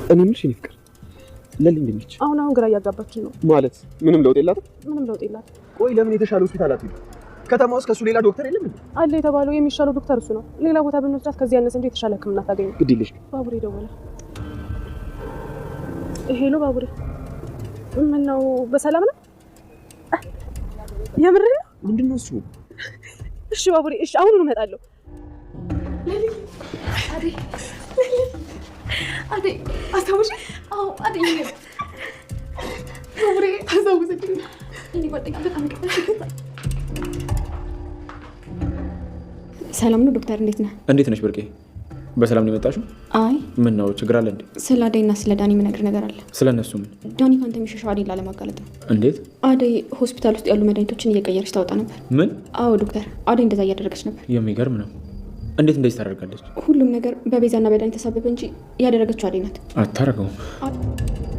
እኔ ምንሽ ይፍቅር ለሊ እንደምች አሁን ግራ እያጋባችሁ ነው ማለት ምንም ለውጥ የላትም። ምንም ለውጥ የላትም። ቆይ ለምን የተሻለ ሆስፒታል አትሄዱ? ከተማ ውስጥ ከሱ ሌላ ዶክተር የለም እንዴ? አለ የተባለው የሚሻለው ዶክተር እሱ ነው። ሌላ ቦታ ብንወስዳት ከዚህ ያነሰ እንጂ የተሻለ ህክምና ታገኝ። ግድ ይልሽ ባቡሬ ደወለ። ሄሎ ባቡሬ፣ ምን ነው በሰላም ነው? የምር ነው? ምንድነው እሱ? እሺ ባቡሬ፣ እሺ አሁን እመጣለሁ። አዴ አስታውሽ? አዎ አዴ ባቡሬ አስታውሰኝ። እኔ ጓደኛ በጣም ይቀርታ። ሰላም ነው ዶክተር፣ እንዴት ነህ? እንዴት ነሽ ብርቄ? በሰላም ነው የመጣሽው? አይ ምን ነው ችግር አለ እንዴ? ስለ አደይና ስለ ዳኒ የምነግርህ ነገር አለ። ስለ እነሱ ምን? ዳኒ ካንተ የሚሸሸው አደይን ላለማጋለጥ ነው። እንዴት? አደይ ሆስፒታል ውስጥ ያሉ መድኃኒቶችን እየቀየረች ታወጣ ነበር። ምን? አዎ ዶክተር፣ አደይ እንደዛ እያደረገች ነበር። የሚገርም ነው። እንዴት እንደዚህ ታደርጋለች? ሁሉም ነገር በቤዛና በዳኒ ተሳበበ እንጂ ያደረገችው አደይ ናት። አታረገውም።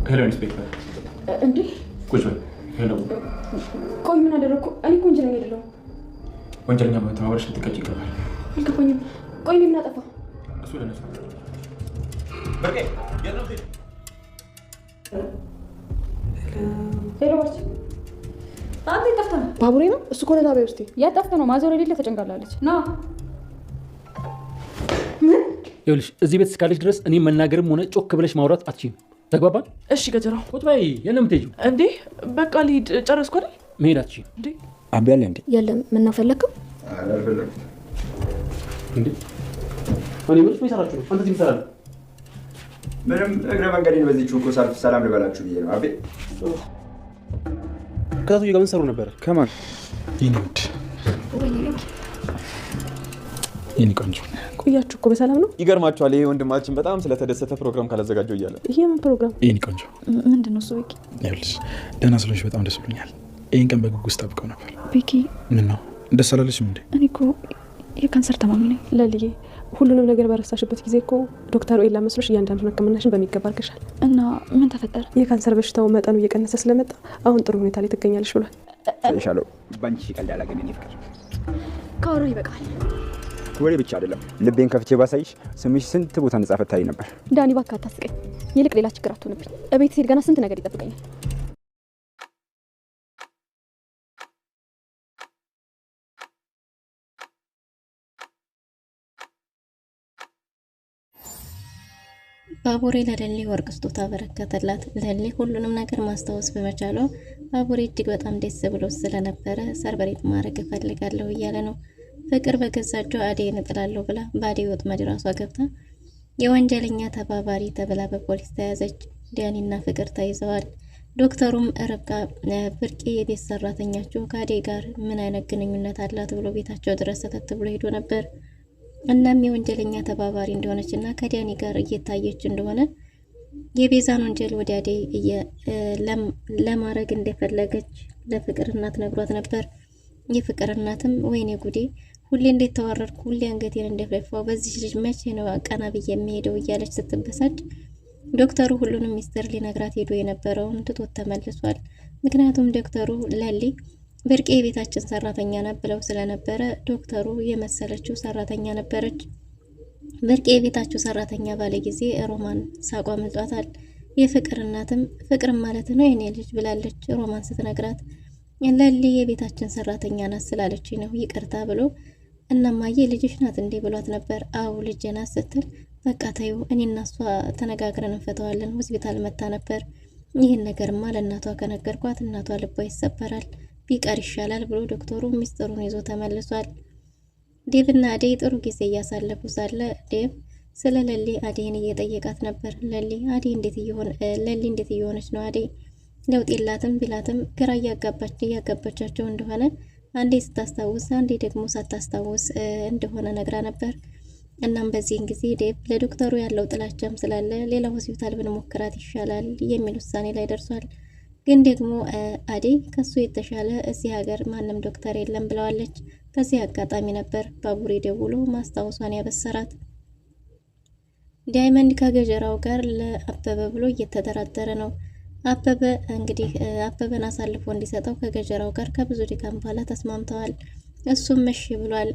ሄሎ ኢንስፔክተር። እንዴ ቁጭ በል። ሄሎ። ቆይ ምን አደረግኩ? እኔ እኮ ወንጀለኛ አይደለሁም። ወንጀለኛ በተባበረሽ ልትቀጭ ይገባል። አልገባኝም። ቆይ እኔ ምን አጠፋሁ? እሱ ለነሱ ብርቄ የት ነው? ሄሎ ባርች፣ አንተ ጠፍተህ ነው? ባቡሬ ነው እሱ ኮለ ጣቢያ ውስጥ ያጠፍተህ ነው? ማዞር የሌለ ተጨንቃላለች። ና ይኸውልሽ እዚህ ቤት እስካለች ድረስ እኔ መናገርም ሆነ ጮክ ብለሽ ማውራት አትችይም። ተግባባን? እሺ ገጀራው ቁጭ በይ። የት ነው የምትሄጂው? እንዴ በቃ ልሂድ። ጨረስኩ አይደል? መሄድ አትችይም። እንዴ አቢ አለ እንዴ? የለም። ምን ነው ፈለግከው? አልፈለኩም እንዴ እኔ ምንስ ይሰራችሁ ነው? አንተ ትሰራለህ? ምንም እግረ መንገዴን በዚህ እኮ ሳልፍ ሰላም ልበላችሁ ብዬ ነው። አቤ ከታቱ ጋር ምን ሰሩ ነበር? ከማን? ይንድ ይሄን ቆንጆ ቆያችሁ እኮ በሰላም ነው? ይገርማችኋል። ይሄ ወንድማችን በጣም ስለተደሰተ ፕሮግራም ካላዘጋጀው እያለ። ይሄ ምን ፕሮግራም? ይሄን ቆንጆ ምንድነው እሱ? ቤኪ ይኸውልሽ ደህና ስለሆንሽ በጣም ደስ ብሎኛል። ይሄን ቀን በጉጉት ጠብቀው ነበር። ቤኪ ምን ነው ደስ አላለሽም እንዴ? እኔ እኮ የካንሰር ታማሚ ነኝ። ለልዬ ሁሉንም ነገር በረሳሽበት ጊዜ እኮ ዶክተር ኤላ መስሎሽ እያንዳንዱን ህክምናሽን በሚገባ አድርገሻል። እና ምን ተፈጠረ? የካንሰር በሽታው መጠኑ እየቀነሰ ስለመጣ አሁን ጥሩ ሁኔታ ላይ ትገኛለሽ ብሏል። ይሻለው ባንቺ ቀልድ አላገኘኝ ፍቅር። ካወራ ይበቃል። ወሬ ብቻ አይደለም ልቤን ከፍቼ ባሳይሽ ስምሽ ስንት ቦታ ነጻ ፈታኝ ነበር። ዳኒ እባክህ አታስቀኝ። ይልቅ ሌላ ችግር አትሆንብኝ። እቤት ስሄድ ገና ስንት ነገር ይጠብቀኛል። ባቡሬ ለለሊ ወርቅ ስጦታ አበረከተላት። ለሊ ሁሉንም ነገር ማስታወስ በመቻሏ ባቡሬ እጅግ በጣም ደስ ብሎ ስለነበረ ሰርበሬት ማድረግ እፈልጋለሁ እያለ ነው። ፍቅር በገዛ እጇ አደይን እጥላለሁ ብላ በአደይ ወጥመድ ራሷ ገብታ የወንጀለኛ ተባባሪ ተብላ በፖሊስ ተያዘች። ዳኒና ፍቅር ተይዘዋል። ዶክተሩም ርብቃ ብርቄ የቤት ሰራተኛቸው ከአደይ ጋር ምን አይነት ግንኙነት አላት ብሎ ቤታቸው ድረስ ሰተት ብሎ ሄዶ ነበር። እናም የወንጀለኛ ተባባሪ እንደሆነች እና ከዳኒ ጋር እየታየች እንደሆነ የቤዛን ወንጀል ወደ አደይ ለማድረግ እንደፈለገች ለፍቅር እናት ነግሯት ነበር። የፍቅር እናትም ወይኔ ጉዴ፣ ሁሌ እንዴት ተዋረድኩ፣ ሁሌ አንገቴን እንደፈፋው፣ በዚህ ልጅ መቼ ነው ቀና ብዬ የሚሄደው እያለች ስትበሳጭ ዶክተሩ ሁሉንም ሚስጥር ሊነግራት ሄዶ የነበረውን ትቶት ተመልሷል። ምክንያቱም ዶክተሩ ለሊ ብርቄ የቤታችን ሰራተኛ ናት ብለው ስለነበረ ዶክተሩ የመሰለችው ሰራተኛ ነበረች። ብርቄ የቤታችሁ ሰራተኛ ባለ ጊዜ ሮማን ሳቋ መጧታል። የፍቅር እናትም ፍቅር ማለት ነው የኔ ልጅ ብላለች ሮማን ስትነግራት፣ ለሊ የቤታችን ሰራተኛ ናት ስላለች ነው ይቅርታ ብሎ እናማዬ ልጅሽ ናት እንዴ ብሏት ነበር። አው ልጄ ናት ስትል በቃ ተይው እኔና እሷ ተነጋግረን እንፈተዋለን፣ ሆስፒታል መታ ነበር። ይህን ነገርማ ለእናቷ ከነገርኳት እናቷ ልቧ ይሰበራል፣ ቢቀር ይሻላል ብሎ ዶክተሩ ሚስጥሩን ይዞ ተመልሷል። ዴቭና አደይ ጥሩ ጊዜ እያሳለፉ ሳለ ዴቭ ስለ ለሊ አደይን እየጠየቃት ነበር። ለሊ እንዴት እየሆነች ነው? አደይ ለውጥ የላትም ቢላትም ግራ እያጋባቻቸው እንደሆነ አንዴ ስታስታውስ አንዴ ደግሞ ሳታስታውስ እንደሆነ ነግራ ነበር። እናም በዚህን ጊዜ ዴቭ ለዶክተሩ ያለው ጥላቻም ስላለ ሌላ ሆስፒታል ብንሞክራት ይሻላል የሚል ውሳኔ ላይ ደርሷል። ግን ደግሞ አደይ ከሱ የተሻለ እዚህ ሀገር ማንም ዶክተር የለም ብለዋለች። በዚህ አጋጣሚ ነበር ባቡሬ ደውሎ ማስታወሷን ያበሰራት። ዳይመንድ ከገጀራው ጋር ለአበበ ብሎ እየተደራደረ ነው። አበበ እንግዲህ አበበን አሳልፎ እንዲሰጠው ከገጀራው ጋር ከብዙ ድካም በኋላ ተስማምተዋል። እሱም እሺ ብሏል።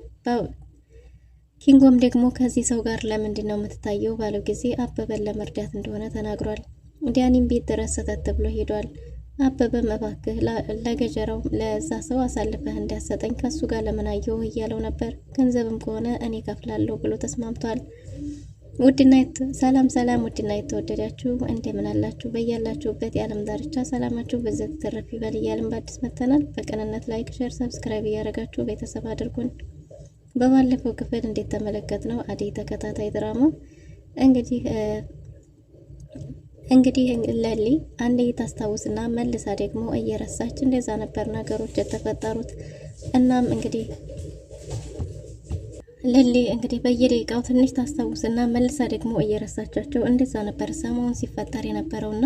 ኪንጎም ደግሞ ከዚህ ሰው ጋር ለምንድን ነው የምትታየው ባለው ጊዜ አበበን ለመርዳት እንደሆነ ተናግሯል። ዲያኒም ቤት ድረስ ሰተት ብሎ ሄዷል። አበበም እባክህ ለገጀራው ለዛ ሰው አሳልፈህ እንዳሰጠኝ ከሱ ጋር ለምን አየሁ እያለው ነበር። ገንዘብም ከሆነ እኔ ከፍላለሁ ብሎ ተስማምቷል። ሰላም ውድና የተወደዳችሁ እንደምን አላችሁ? በያላችሁበት የዓለም ዳርቻ ሰላማችሁ በዘት ተረፍ ይበል እያልን በአዲስ መተናል። በቅንነት ላይክ፣ ሼር፣ ሰብስክራይብ እያደረጋችሁ ቤተሰብ አድርጉን። በባለፈው ክፍል እንዴት ተመለከት ነው አደይ ተከታታይ ድራማ እንግዲህ ለሊ አንዴ ታስታውስና መልሳ ደግሞ እየረሳች እንደዛ ነበር ነገሮች የተፈጠሩት። እናም እንግዲህ ለሊ በየደቂቃው ትንሽ ታስታውስና መልሳ ደግሞ እየረሳቻቸው እንደዛ ነበር ሰሞኑን ሲፈጠር የነበረውና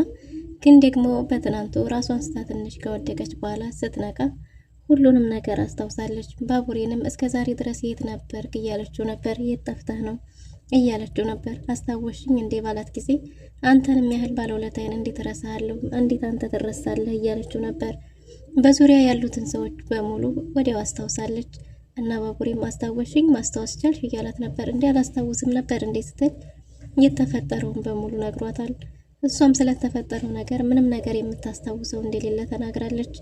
ግን ደግሞ በትናንቱ ራሷን ስታ ትንሽ ከወደቀች በኋላ ስትነቃ ሁሉንም ነገር አስታውሳለች። ባቡሬንም እስከዛሬ ድረስ የት ነበርክ እያለችው ነበር። የት ጠፍተህ ነው እያለችው ነበር። አስታወሽኝ እንዴ ባላት ጊዜ አንተንም ያህል ባለውለታዬን እንዴት እረሳለሁ? እንዴት አንተ ትረሳለህ? እያለችው ነበር። በዙሪያ ያሉትን ሰዎች በሙሉ ወዲያው አስታውሳለች። እና ባቡሬም አስታወሽኝ ማስታወስ ቻልሽ እያላት ነበር። እንዴ አላስታውስም ነበር እንዴ ስትል የተፈጠረውን በሙሉ ነግሯታል። እሷም ስለተፈጠረው ነገር ምንም ነገር የምታስታውሰው እንደሌለ ተናግራለች።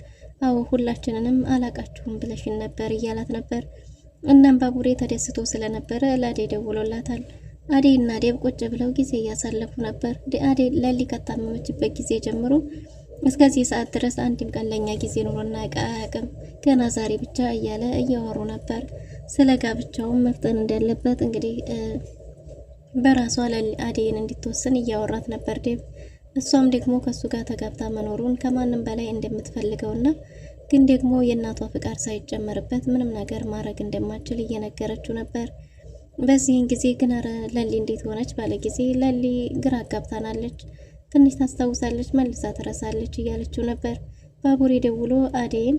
አዎ ሁላችንንም አላቃችሁም ብለሽን ነበር እያላት ነበር። እናም ባቡሬ ተደስቶ ስለነበረ ለአደይ ደውሎላታል። አደይ እና ዴብ ቁጭ ብለው ጊዜ እያሳለፉ ነበር። አደይ ለሊ ከታመመችበት ጊዜ ጀምሮ እስከዚህ ሰዓት ድረስ አንድም ቀን ለኛ ጊዜ ኑሮና አያውቅም። ገና ዛሬ ብቻ እያለ እያወሩ ነበር። ስለ ጋብቻውን መፍጠን እንዳለበት በራሷ አደይን እንድትወስን እያወራት ነበር ዴብ። እሷም ደግሞ ከሱ ጋር ተጋብታ መኖሩን ከማንም በላይ እንደምትፈልገውና ግን ደግሞ የእናቷ ፍቃድ ሳይጨመርበት ምንም ነገር ማድረግ እንደማትችል እየነገረችው ነበር። በዚህን ጊዜ ግን አረ ለሊ እንዴት ሆነች ባለ ጊዜ ለሊ ግራ አጋብታናለች። ትንሽ ታስታውሳለች፣ መልሳ ትረሳለች እያለችው ነበር። ባቡሬ ደውሎ አደይን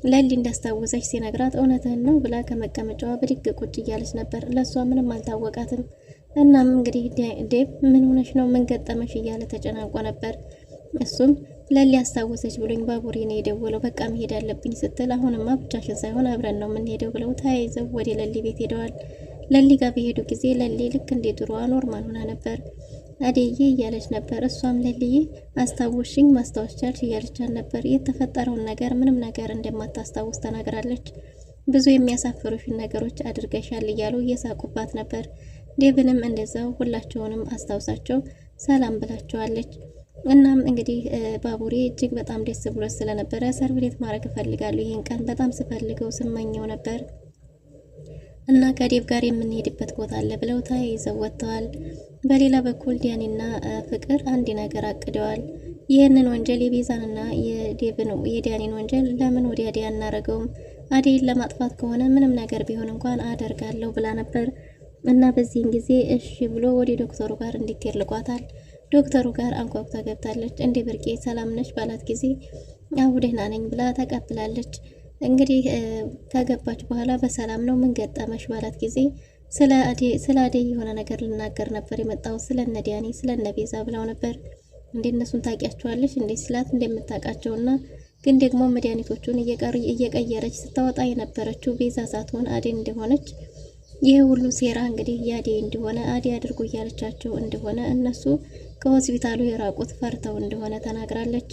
ለሊ እንዳስታወሰች ሲነግራት እውነትህን ነው ብላ ከመቀመጫዋ ብድግ ቁጭ እያለች ነበር። ለሷ ምንም አልታወቃትም። እናም እንግዲህ ዴብ ምን ሆነሽ ነው ምን ገጠመሽ እያለ ተጨናንቆ ነበር። እሱም ለሊ አስታወሰች ብሎኝ ባቡሬ ነው የደወለው በቃ መሄድ አለብኝ ስትል አሁንማ ብቻሽን ሳይሆን አብረን ነው የምንሄደው ብለው ተያይዘው ወደ ለሊ ቤት ሄደዋል። ለሊ ጋር በሄዱ ጊዜ ለሊ ልክ እንደ ድሮዋ ኖርማል ሆና ነበር። አደይዬ እያለች ነበር። እሷም ለልዬ አስታወሽኝ ማስታወስ ቻልሽ እያለቻት ነበር። የተፈጠረውን ነገር ምንም ነገር እንደማታስታውስ ተናግራለች። ብዙ የሚያሳፍሩሽን ነገሮች አድርገሻል እያሉ እየሳቁባት ነበር። ዴብንም እንደዛው ሁላቸውንም አስታውሳቸው ሰላም ብላቸዋለች። እናም እንግዲህ ባቡሬ እጅግ በጣም ደስ ብሎት ስለነበረ ሰርብሌት ማድረግ እፈልጋለሁ ይህን ቀን በጣም ስፈልገው ስመኘው ነበር እና ከዴብ ጋር የምንሄድበት ቦታ አለ ብለው ተያይዘው ወጥተዋል። በሌላ በኩል ዲያኒና ፍቅር አንድ ነገር አቅደዋል። ይህንን ወንጀል የቤዛንና የዲያኒን ወንጀል ለምን ወደ አደይ አናረገውም? አደይን ለማጥፋት ከሆነ ምንም ነገር ቢሆን እንኳን አደርጋለሁ ብላ ነበር እና በዚህን ጊዜ እሺ ብሎ ወደ ዶክተሩ ጋር እንድትሄድ ልቋታል። ዶክተሩ ጋር አንኳኩታ ገብታለች። እንዴ ብርቄ ሰላም ነሽ ባላት ጊዜ አዎ ደህና ነኝ ብላ ተቀብላለች። እንግዲህ ከገባች በኋላ በሰላም ነው ምን ገጠመሽ ባላት ጊዜ ስለ አደይ የሆነ ነገር ልናገር ነበር የመጣው ስለነ ዲያኒ ስለነ ቤዛ ብለው ነበር። እንዴ እነሱን ታውቂያቸዋለሽ እንዴ ስላት እንደምታውቃቸውና ግን ደግሞ መድኃኒቶቹን እየቀየረች ስታወጣ የነበረችው ቤዛ ሳትሆን አደይ እንደሆነች ይህ ሁሉ ሴራ እንግዲህ የአደይ እንደሆነ አደይ አድርጎ እያለቻቸው እንደሆነ እነሱ ከሆስፒታሉ የራቁት ፈርተው እንደሆነ ተናግራለች።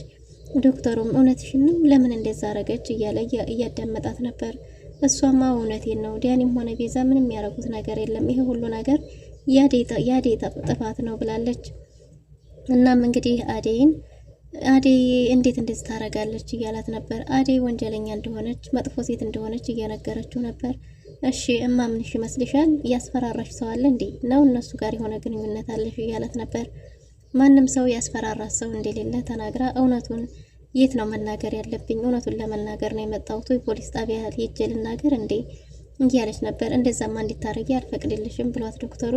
ዶክተሩም እውነትሽንም ለምን እንደዛ አረገች እያለ እያዳመጣት ነበር። እሷማ እውነቴን ነው ዲያኒም ሆነ ቤዛ ምንም ያደረጉት ነገር የለም ይሄ ሁሉ ነገር የአደይ ጥፋት ነው ብላለች። እናም እንግዲህ አደይ እንዴት እንደዚህ ታረጋለች እያላት ነበር። አደይ ወንጀለኛ እንደሆነች መጥፎ ሴት እንደሆነች እየነገረችው ነበር። እሺ እማምንሽ ይመስልሻል? ያስፈራራሽ ሰው አለ እንዴ ነው እነሱ ጋር የሆነ ግንኙነት አለሽ እያላት ነበር። ማንም ሰው ያስፈራራት ሰው እንደሌለ ተናግራ እውነቱን የት ነው መናገር ያለብኝ? እውነቱን ለመናገር ነው የመጣሁት። ፖሊስ ጣቢያ ሄጄ ልናገር እንዴ እያለች ነበር። እንደዛማ እንድታረጊ አልፈቅድልሽም ብሏት ዶክተሩ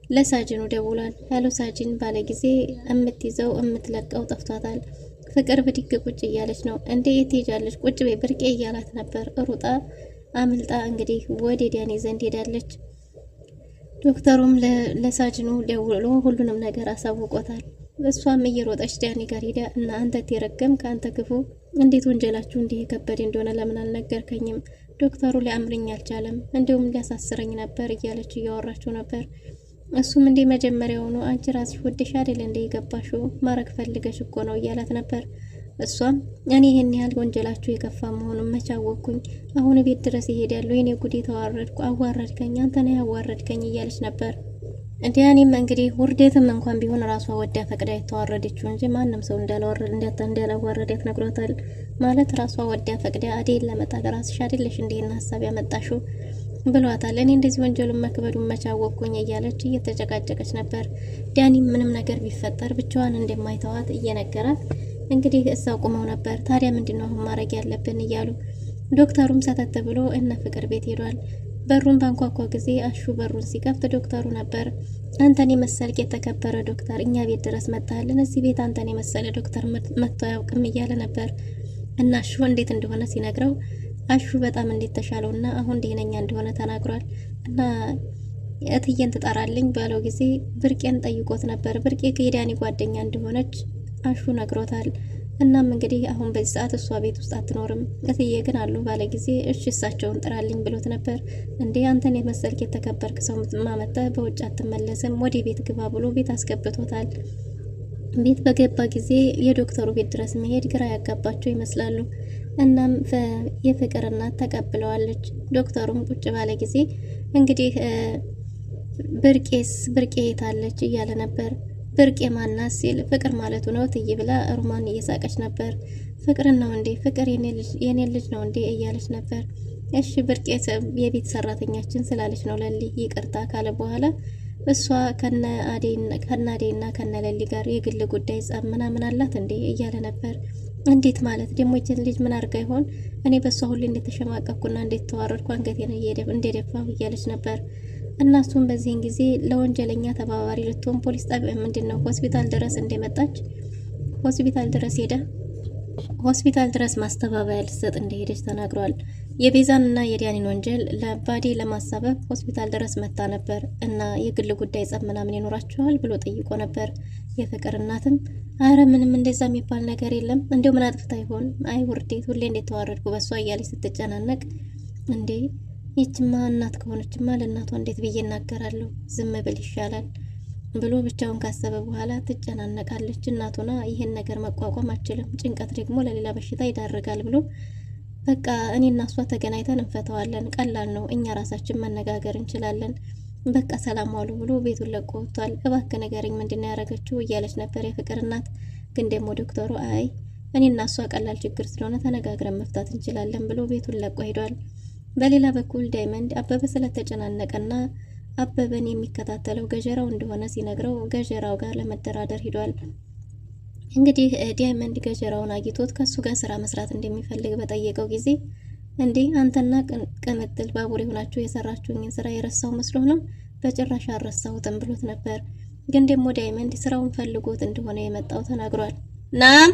ለሳጅኑ ደውሏል። ሄሎ ሳጅን ባለ ጊዜ የምትይዘው የምትለቀው ጠፍቷታል። ፍቅር ብድግ ቁጭ እያለች ነው። እንዴ የት ሄጃለች? ቁጭ በይ ብርቄ እያላት ነበር። ሩጣ አምልጣ እንግዲህ ወደ ዲያኒ ዘንድ ሄዳለች። ዶክተሩም ለሳጅኑ ደውሎ ሁሉንም ነገር አሳውቆታል። እሷም እየሮጠች ዲያኒ ጋር ሄዳ እና አንተ ተረገም ከአንተ ክፉ እንዴት ወንጀላችሁ እንዲህ የከበደ እንደሆነ ለምን አልነገርከኝም? ዶክተሩ ሊያምርኝ አልቻለም፣ እንዲሁም ሊያሳስረኝ ነበር እያለች እያወራችው ነበር። እሱም እንዴ መጀመሪያውኑ አንቺ ራስሽ ወደሽ አይደል እንደ የገባሽው ማረግ ፈልገሽ እኮ ነው እያላት ነበር። እሷም እኔ ይሄን ያህል ወንጀላችሁ የከፋ መሆኑን መች አወቅኩኝ? አሁን ቤት ድረስ ይሄዳሉ። የኔ ጉዴ ተዋረድኩ፣ አዋረድከኝ፣ አንተ ነህ ያዋረድከኝ እያለች ነበር። ዲያኒም እንግዲህ ውርደትም እንኳን ቢሆን ራሷ ወዳ ፈቅዳ የተዋረደችው እንጂ ማንም ሰው እንዳላዋረዳት ነግሯታል። ማለት ራሷ ወዳ ፈቅዳ አዴን ለመጣል ራስሽ አይደለሽ እንዴና ሀሳብ ያመጣሽው ብሏታል። እኔ እንደዚህ ወንጀሉን መክበዱን መች አወቅኩኝ እያለች እየተጨቃጨቀች ነበር። ዲያኒም ምንም ነገር ቢፈጠር ብቻዋን እንደማይተዋት እየነገራት እንግዲህ እዛው ቁመው ነበር። ታዲያ ምንድነው አሁን ማድረግ ያለብን እያሉ ዶክተሩም ሰተት ብሎ እነ ፍቅር ቤት ሄዷል። በሩን ባንኳኳ ጊዜ አሹ በሩን ሲከፍት ዶክተሩ ነበር። አንተን የመሰልክ የተከበረ ዶክተር እኛ ቤት ድረስ መጣልን። እዚህ ቤት አንተን የመሰለ ዶክተር መጥቶ አያውቅም እያለ ነበር እና አሹ እንዴት እንደሆነ ሲነግረው አሹ በጣም እንዴት ተሻለውና አሁን ደህነኛ እንደሆነ ተናግሯል። እና እትዬን ትጠራልኝ ባለው ጊዜ ብርቄን ጠይቆት ነበር። ብርቄ ከዲያኒ ጓደኛ እንደሆነች አሹ ነግሮታል። እናም እንግዲህ አሁን በዚህ ሰዓት እሷ ቤት ውስጥ አትኖርም፣ እትዬ ግን አሉ ባለ ጊዜ እሺ እሳቸውን ጥራልኝ ብሎት ነበር። እንዴ አንተን የመሰልክ የተከበርክ ሰው ማመጣ በውጭ አትመለስም፣ ወደ ቤት ግባ ብሎ ቤት አስገብቶታል። ቤት በገባ ጊዜ የዶክተሩ ቤት ድረስ መሄድ ግራ ያጋባቸው ይመስላሉ። እናም የፍቅር እናት ተቀብለዋለች። ዶክተሩም ቁጭ ባለ ጊዜ እንግዲህ ብርቄ የታለች እያለ ነበር። ብርቄ ማናት ሲል ፍቅር ማለቱ ነው ትይ ብላ ሩማን እየሳቀች ነበር። ፍቅርን ነው እንዴ? ፍቅር የኔ ልጅ ነው እንዴ እያለች ነበር። እሺ ብርቄ የቤት ሰራተኛችን ስላለች ነው ለሊ ይቅርታ ካለ በኋላ እሷ ከነ አዴና ከነ ለሊ ጋር የግል ጉዳይ ጸብ ምናምን አላት እንዴ እያለ ነበር። እንዴት ማለት ደግሞ ይችን ልጅ ምን አድርጋ ይሆን? እኔ በሷ ሁሌ እንደተሸማቀቅኩና እንዴት ተዋረድኩ አንገቴን እንደደፋሁ እያለች ነበር። እናሱም በዚህን ጊዜ ለወንጀለኛ ተባባሪ ልትሆን ፖሊስ ጣቢያ ምንድነው ሆስፒታል ድረስ እንደመጣች ሆስፒታል ድረስ ማስተባበያ ልትሰጥ እንደሄደች ተናግሯል። የቤዛንና የዲያኒን ወንጀል ለባዴ ለማሳበብ ሆስፒታል ድረስ መጣ ነበር እና የግል ጉዳይ ጸብ ምናምን ይኖራቸዋል ብሎ ጠይቆ ነበር። የፍቅር እናትም አረ ምንም እንደዛ የሚባል ነገር የለም፣ እንደው ምን አጥፍታ ይሆን? አይ ውርዴት፣ ሁሌ እንዴት ተዋረድኩ በሷ እያለች ስትጨናነቅ፣ እንዴ ይችማ እናት ከሆነችማ ለእናቷ እንዴት ብዬ እናገራለሁ? ዝም ብል ይሻላል ብሎ ብቻውን ካሰበ በኋላ ትጨናነቃለች። እናቱና ይሄን ነገር መቋቋም አችልም፣ ጭንቀት ደግሞ ለሌላ በሽታ ይዳርጋል ብሎ በቃ እኔና እሷ ተገናኝተን እንፈተዋለን፣ ቀላል ነው፣ እኛ ራሳችን መነጋገር እንችላለን፣ በቃ ሰላም ዋሉ ብሎ ቤቱን ለቆ ወጥቷል። እባክህ ንገረኝ ምንድነው ያደረገችው እያለች ነበር የፍቅር እናት። ግን ደግሞ ዶክተሩ አይ እኔና እሷ ቀላል ችግር ስለሆነ ተነጋግረን መፍታት እንችላለን ብሎ ቤቱን ለቆ ሄዷል። በሌላ በኩል ዳይመንድ አበበ ስለተጨናነቀና አበበን የሚከታተለው ገጀራው እንደሆነ ሲነግረው ገጀራው ጋር ለመደራደር ሂዷል። እንግዲህ ዳይመንድ ገጀራውን አግኝቶት ከሱ ጋር ስራ መስራት እንደሚፈልግ በጠየቀው ጊዜ እንዴ አንተና ቅምጥል ባቡሬ ሆናችሁ የሰራችሁኝን ስራ የረሳው መስሎ ነው? በጭራሽ አልረሳሁትም ብሎት ነበር። ግን ደግሞ ዳይመንድ ስራውን ፈልጎት እንደሆነ የመጣው ተናግሯል። ናም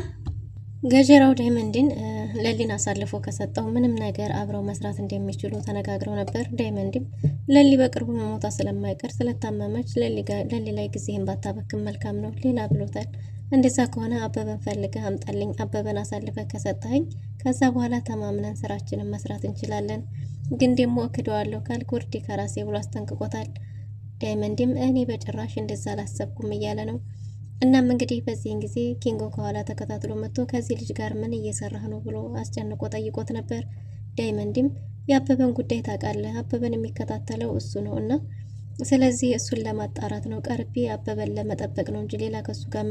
ገጀራው ዳይመንድን ለሊን አሳልፎ ከሰጠው ምንም ነገር አብረው መስራት እንደሚችሉ ተነጋግረው ነበር። ዳይመንድም ለሊ በቅርቡ መሞታ ስለማይቀር ስለታመመች ለሊ ላይ ጊዜህን ባታበክም መልካም ነው ሌላ ብሎታል። እንደዛ ከሆነ አበበን ፈልገህ አምጣልኝ፣ አበበን አሳልፈህ ከሰጠኸኝ ከዛ በኋላ ተማምነን ስራችንን መስራት እንችላለን። ግን ደግሞ እክደዋለሁ ካልክ ውርዴ ከራሴ ብሎ አስጠንቅቆታል። ዳይመንድም እኔ በጭራሽ እንደዛ አላሰብኩም እያለ ነው። እናም እንግዲህ በዚህን ጊዜ ኪንጎ ከኋላ ተከታትሎ መጥቶ ከዚህ ልጅ ጋር ምን እየሰራህ ነው ብሎ አስጨንቆ ጠይቆት ነበር። ዳይመንድም የአበበን ጉዳይ ታውቃለህ፣ አበበን የሚከታተለው እሱ ነው እና ስለዚህ እሱን ለማጣራት ነው ቀርቤ አበበን ለመጠበቅ ነው እንጂ ሌላ ከሱ ጋር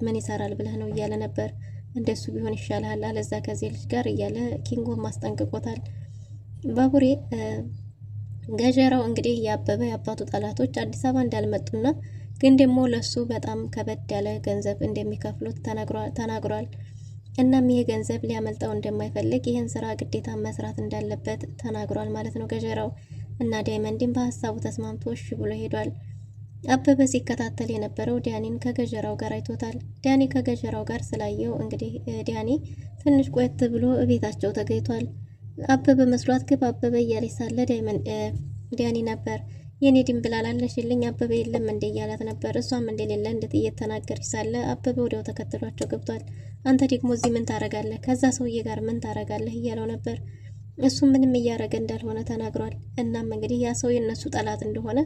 ምን ይሰራል ብለህ ነው እያለ ነበር። እንደሱ ቢሆን ይሻልሃል አለዛ ከዚህ ልጅ ጋር እያለ ኪንጎ ማስጠንቅቆታል። ባቡሬ ገጀራው እንግዲህ የአበበ የአባቱ ጠላቶች አዲስ አበባ እንዳልመጡና ግን ደግሞ ለሱ በጣም ከበድ ያለ ገንዘብ እንደሚከፍሉት ተናግሯል። እናም ይሄ ገንዘብ ሊያመልጠው እንደማይፈልግ ይህን ስራ ግዴታ መስራት እንዳለበት ተናግሯል ማለት ነው ገጀራው። እና ዳይመንድን በሀሳቡ ተስማምቶ እሺ ብሎ ሄዷል። አበበ ሲከታተል የነበረው ዳኒን ከገጀራው ጋር አይቶታል። ዳኒ ከገጀራው ጋር ስላየው እንግዲህ ዳኒ ትንሽ ቆየት ብሎ ቤታቸው ተገኝቷል። አበበ መስሏት ግብ አበበ እያለች ሳለ ዳኒ ነበር የኔ ድንብላል አለሽልኝ አበበ የለም እንደ እያላት ነበር። እሷም እንደሌለ እንዴት እየተናገረች ሳለ አበበ ወዲያው ተከትሏቸው ገብቷል። አንተ ደግሞ እዚህ ምን ታረጋለህ? ከዛ ሰውዬ ጋር ምን ታረጋለህ? እያለው ነበር። እሱ ምንም እያደረገ እንዳልሆነ ተናግሯል። እናም እንግዲህ ያ ሰው የነሱ ጠላት እንደሆነ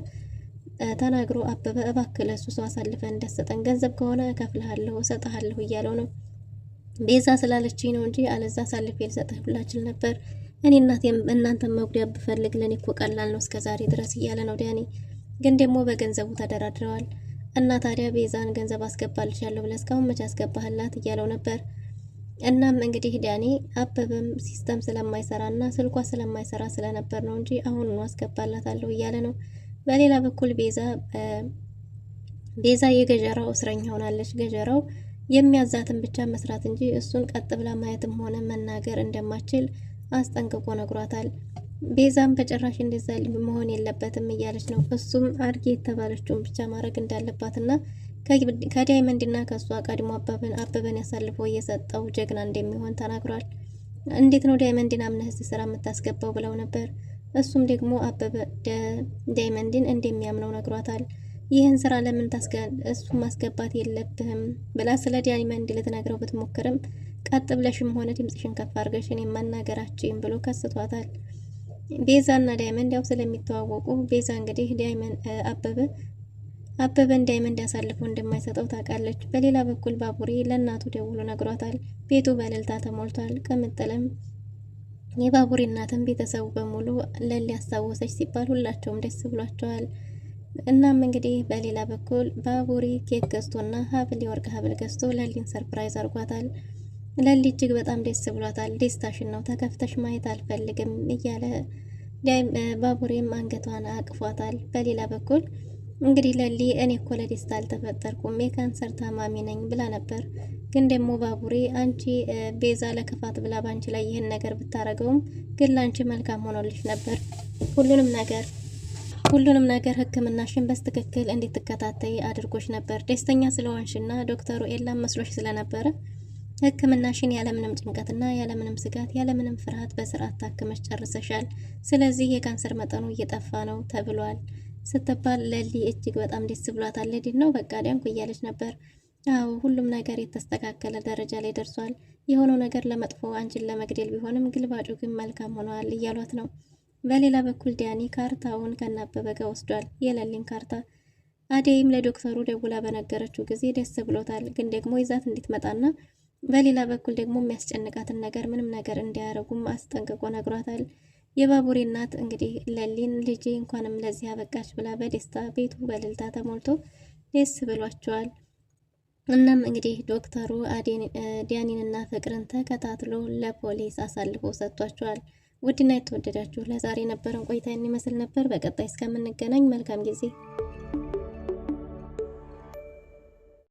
ተናግሮ አበበ እባክህ ለሱ ሰው አሳልፈን እንደሰጠን ገንዘብ ከሆነ እከፍልሃለሁ እሰጥሃለሁ እያለው ነው። ቤዛ ስላለችኝ ነው እንጂ አለዛ አሳልፌ ልሰጥህ ብላችል ነበር። እኔ እናንተን መጉዳት ብፈልግ ለኔ እኮ ቀላል ነው እስከዛሬ ድረስ እያለ ነው ዳኒ። ግን ደግሞ በገንዘቡ ተደራድረዋል እና ታዲያ ቤዛን ገንዘብ አስገባልሻለሁ ብለህ እስካሁን መቼ አስገባህላት እያለው ነበር። እናም እንግዲህ ዳኒ አበበም ሲስተም ስለማይሰራና ስልኳ ስለማይሰራ ስለነበር ነው እንጂ አሁን ነው አስገባላታለሁ እያለ ነው። በሌላ በኩል ቤዛ የገጀራው እስረኛ ሆናለች። ገጀራው የሚያዛትን ብቻ መስራት እንጂ እሱን ቀጥ ብላ ማየትም ሆነ መናገር እንደማችል አስጠንቅቆ ነግሯታል። ቤዛም በጭራሽ እንደዛ መሆን የለበትም እያለች ነው። እሱም አድርጌ የተባለችውን ብቻ ማድረግ እንዳለባትና ከዳይመንድና ከእሷ ቀድሞ አበበን ያሳልፈው እየሰጠው ጀግና እንደሚሆን ተናግሯል። እንዴት ነው ዳይመንድን አምነህ እዚህ ስራ የምታስገባው ብለው ነበር። እሱም ደግሞ አበበ ዳይመንድን እንደሚያምነው ነግሯታል። ይህን ስራ ለምን እሱ ማስገባት የለብህም ብላ ስለ ዳይመንድ ልትነግረው ብትሞክርም ቀጥ ብለሽም ሆነ ድምጽሽን ከፍ አድርገሽ እኔን ማናገራችሁም ብሎ ከስቷታል። ቤዛና ዳይመንድ ያው ስለሚተዋወቁ ቤዛ እንግዲህ አበበን ዳይመንድ አሳልፎ እንደማይሰጠው ታውቃለች። በሌላ በኩል ባቡሬ ለእናቱ ደውሎ ነግሯታል። ቤቱ በእልልታ ተሞልቷል። ቅምጥልም የባቡሬ እናትም ቤተሰቡ በሙሉ ለሊ ያስታወሰች ሲባል ሁላቸውም ደስ ብሏቸዋል። እናም እንግዲህ በሌላ በኩል ባቡሬ ኬክ ገዝቶና የወርቅ ሀብል ገዝቶ ለሊን ሰርፕራይዝ አርጓታል። ለሊ እጅግ በጣም ደስ ብሏታል። ደስታሽን ነው ተከፍተሽ ማየት አልፈልግም እያለ ባቡሬም አንገቷን አቅፏታል። በሌላ በኩል እንግዲህ ለሊ እኔ እኮ ለደስታ አልተፈጠርኩም የካንሰር ታማሚ ነኝ ብላ ነበር። ግን ደግሞ ባቡሬ አንቺ ቤዛ ለክፋት ብላ ባንቺ ላይ ይህን ነገር ብታረገውም ግን ላንቺ መልካም ሆኖልሽ ነበር። ሁሉንም ነገር ሕክምናሽን በስትክክል እንድትከታተይ አድርጎሽ ነበር። ደስተኛ ስለሆንሽና ዶክተሩ ኤላም መስሎሽ ስለነበረ ሕክምናሽን ያለምንም ጭንቀትና ያለምንም ስጋት ያለምንም ፍርሃት በስርዓት ታክመሽ ጨርሰሻል። ስለዚህ የካንሰር መጠኑ እየጠፋ ነው ተብሏል ስትባል ለሊ እጅግ በጣም ደስ ብሏታል። ለዲን ነው በቃ ዳንኩ እያለች ነበር። አዎ ሁሉም ነገር የተስተካከለ ደረጃ ላይ ደርሷል። የሆነው ነገር ለመጥፎ አንቺን ለመግደል ቢሆንም ግልባጩ ግን መልካም ሆኗል እያሏት ነው። በሌላ በኩል ዳኒ ካርታውን ከናበበ ጋር ወስዷል። የለሊን ካርታ አደይም ለዶክተሩ ደውላ በነገረችው ጊዜ ደስ ብሎታል። ግን ደግሞ ይዛት እንድትመጣና በሌላ በኩል ደግሞ የሚያስጨንቃትን ነገር ምንም ነገር እንዲያረጉም አስጠንቅቆ ነግሯታል። የባቡሬ እናት እንግዲህ ለሊን ልጄ እንኳንም ለዚህ አበቃች ብላ በደስታ ቤቱ በእልልታ ተሞልቶ ደስ ብሏቸዋል። እናም እንግዲህ ዶክተሩ ዳኒንና ፍቅርን ተከታትሎ ለፖሊስ አሳልፎ ሰጥቷቸዋል። ውድና የተወደዳችሁ ለዛሬ የነበረን ቆይታ ይመስል ነበር። በቀጣይ እስከምንገናኝ መልካም ጊዜ